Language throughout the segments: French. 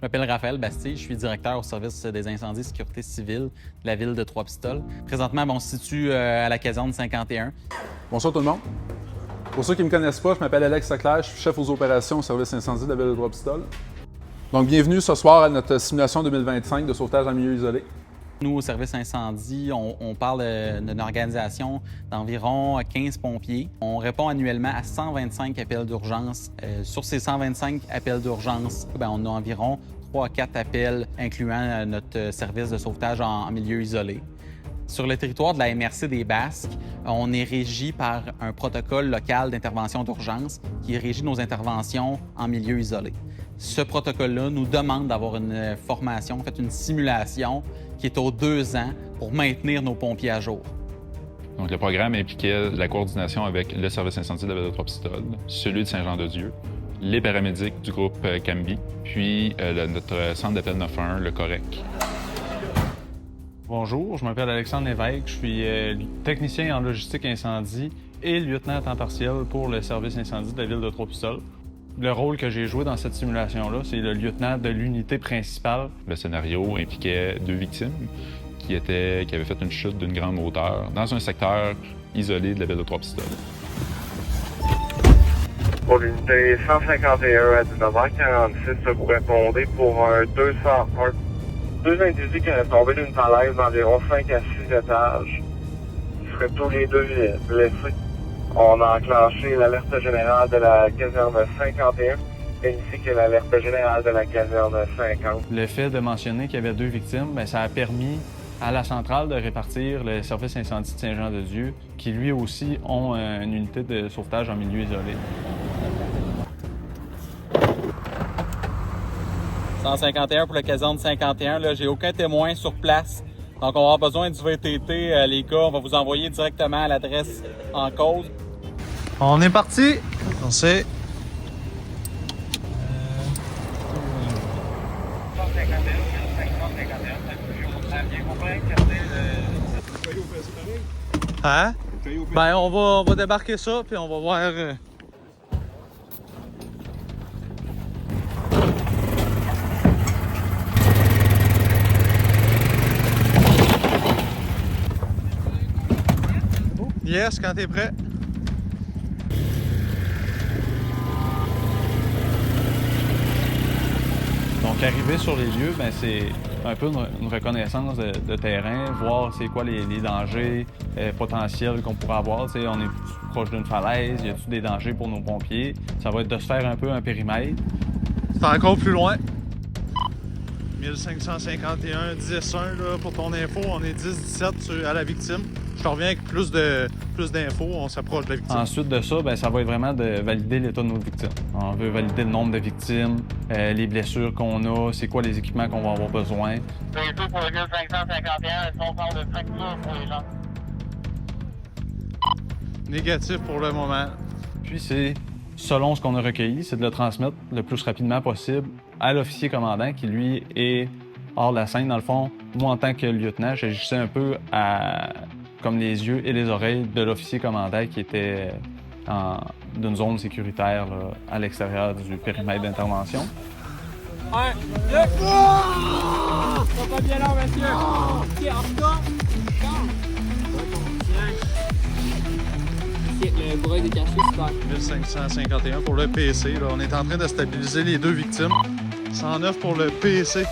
Je m'appelle Raphaël Bastille, je suis directeur au service des incendies et sécurité civile de la ville de Trois-Pistoles. Présentement, on se situe à la caserne 51. Bonsoir tout le monde. Pour ceux qui ne me connaissent pas, je m'appelle Alex Leclerc, je suis chef aux opérations au service incendie de la ville de Trois-Pistoles. Donc, bienvenue ce soir à notre simulation 2025 de sauvetage en milieu isolé. Nous, au service incendie, on parle d'une organisation d'environ 15 pompiers. On répond annuellement à 125 appels d'urgence. Sur ces 125 appels d'urgence, on a environ 3 à 4 appels incluant notre service de sauvetage en milieu isolé. Sur le territoire de la MRC des Basques, on est régi par un protocole local d'intervention d'urgence qui régit nos interventions en milieu isolé. Ce protocole-là nous demande d'avoir une formation, en fait une simulation qui est aux 2 ans pour maintenir nos pompiers à jour. Donc, le programme impliquait la coordination avec le service incendie de la ville de Trois-Pistoles, celui de Saint-Jean-de-Dieu, les paramédics du groupe CAMBI, puis notre centre d'appel 911, le COREC. Bonjour, je m'appelle Alexandre Lévesque, je suis technicien en logistique incendie et lieutenant à temps partiel pour le service incendie de la ville de Trois-Pistoles. Le rôle que j'ai joué dans cette simulation-là, c'est le lieutenant de l'unité principale. Le scénario impliquait 2 victimes qui avaient fait une chute d'une grande hauteur dans un secteur isolé de la ville de Trois-Pistoles. Pour l'unité 151 à 19h46, vous répondez pour un 201. 2 individus qui auraient tombé d'une falaise d'environ 5 à 6 étages. Ils seraient tous les 2 blessés. On a enclenché l'alerte générale de la caserne 51 ainsi que l'alerte générale de la caserne 50. Le fait de mentionner qu'il y avait 2 victimes, ça a permis à la centrale de répartir le service incendie de Saint-Jean-de-Dieu, qui lui aussi ont une unité de sauvetage en milieu isolé. 151 pour la caserne 51, là, j'ai aucun témoin sur place. Donc, on va avoir besoin du VTT, les gars. On va vous envoyer directement à l'adresse en cause. On est parti! On sait. Hein? Ben, on va débarquer ça, puis on va voir... Yes, quand t'es prêt. Donc, arriver sur les lieux, c'est un peu une reconnaissance de terrain, voir c'est quoi les dangers potentiels qu'on pourrait avoir. T'sais, on est proche d'une falaise, y a-t-il des dangers pour nos pompiers? Ça va être de se faire un peu un périmètre. C'est encore plus loin. 1551, 10-1, là, pour ton info, on est 10-17 à la victime. Je te reviens avec plus d'infos, on s'approche de la victime. Ensuite de ça, ça va être vraiment de valider l'état de nos victimes. On veut valider le nombre de victimes, les blessures qu'on a, c'est quoi les équipements qu'on va avoir besoin. C'est tout pour le 1551, est-ce qu'on parle de fracture pour les gens? Négatif pour le moment. Puis c'est, selon ce qu'on a recueilli, c'est de le transmettre le plus rapidement possible à l'officier commandant qui, lui, est hors de la scène. Dans le fond, moi, en tant que lieutenant, j'agissais un peu comme les yeux et les oreilles de l'officier commandant qui était d'une zone sécuritaire là, à l'extérieur du périmètre d'intervention. Pas bien là, monsieur! Ici, en bas! Le bras est détaché, super. 1551 pour le PC. Là. On est en train de stabiliser les 2 victimes. 109 pour le PC.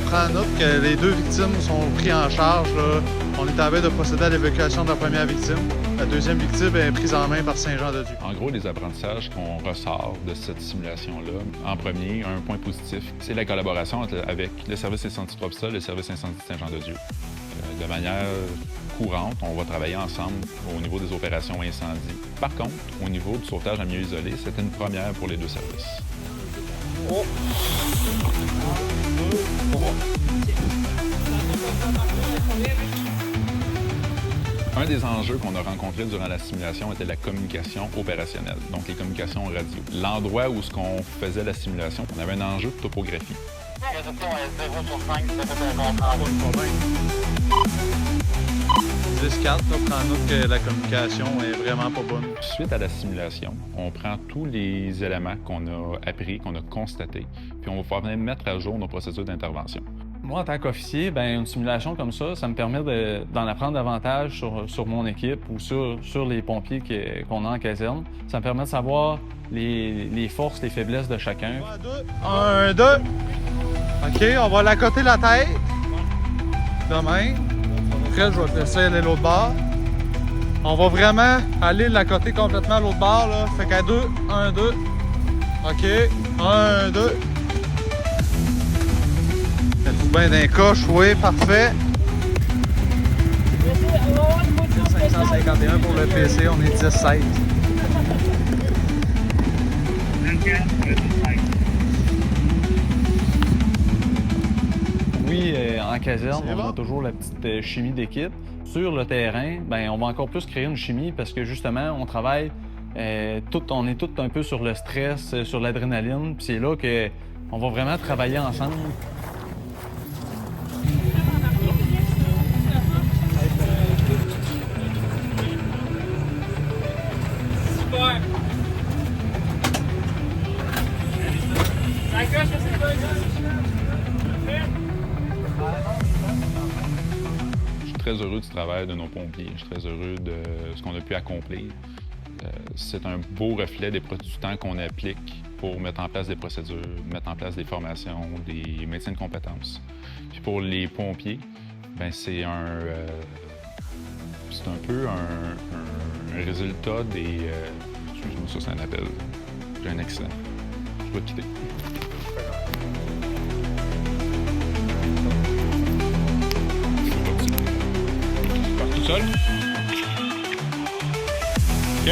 Prends note que les 2 victimes sont pris en charge. Là. On est en train de procéder à l'évacuation de la première victime. La deuxième victime est prise en main par Saint-Jean-de-Dieu. En gros, les apprentissages qu'on ressort de cette simulation-là, en premier, un point positif, c'est la collaboration avec le service incendie de Trois-Pistoles et le service incendie de Saint-Jean-de-Dieu. De manière courante, on va travailler ensemble au niveau des opérations incendie. Par contre, au niveau du sauvetage en milieu isolé, c'était une première pour les 2 services. Un des enjeux qu'on a rencontrés durant la simulation était la communication opérationnelle, donc les communications radio. L'endroit où on faisait la simulation, on avait un enjeu de topographie. Réduction 0 sur 5, c'est un contrat. 10-4, là, prend note que la communication est vraiment pas bonne. Suite à la simulation, on prend tous les éléments qu'on a appris, qu'on a constatés, puis on va pouvoir venir mettre à jour nos procédures d'intervention. Moi, en tant qu'officier, ben, une simulation comme ça me permet d'en apprendre davantage sur mon équipe ou sur les pompiers qu'on a en caserne. Ça me permet de savoir les forces, les faiblesses de chacun. 1, 2. OK, on va l'accoter la tête. Demain. Après, je vais te laisser aller l'autre bord. On va vraiment aller l'accoter complètement à l'autre bord, là. Fait qu'à 2, 1, 2. OK, 1, 2. Êtes-vous bien d'un coche? Oui, parfait. 551 pour le PC, on est 17. Oui, en caserne, C'est on bon. a toujours la petite chimie d'équipe. Sur le terrain, ben, on va encore plus créer une chimie parce que justement, on travaille, on est tous un peu sur le stress, sur l'adrénaline. Puis c'est là qu'on va vraiment travailler ensemble. Super. Ça coche, c'est pas Je suis très heureux du travail de nos pompiers. Je suis très heureux de ce qu'on a pu accomplir. C'est un beau reflet du temps qu'on applique pour mettre en place des procédures, mettre en place des formations, des maintiens de compétences. Puis pour les pompiers, ben c'est un peu un résultat des... excuse-moi, ça c'est un appel. J'ai un accident. Je dois te quitter. Je pars tout seul. OK.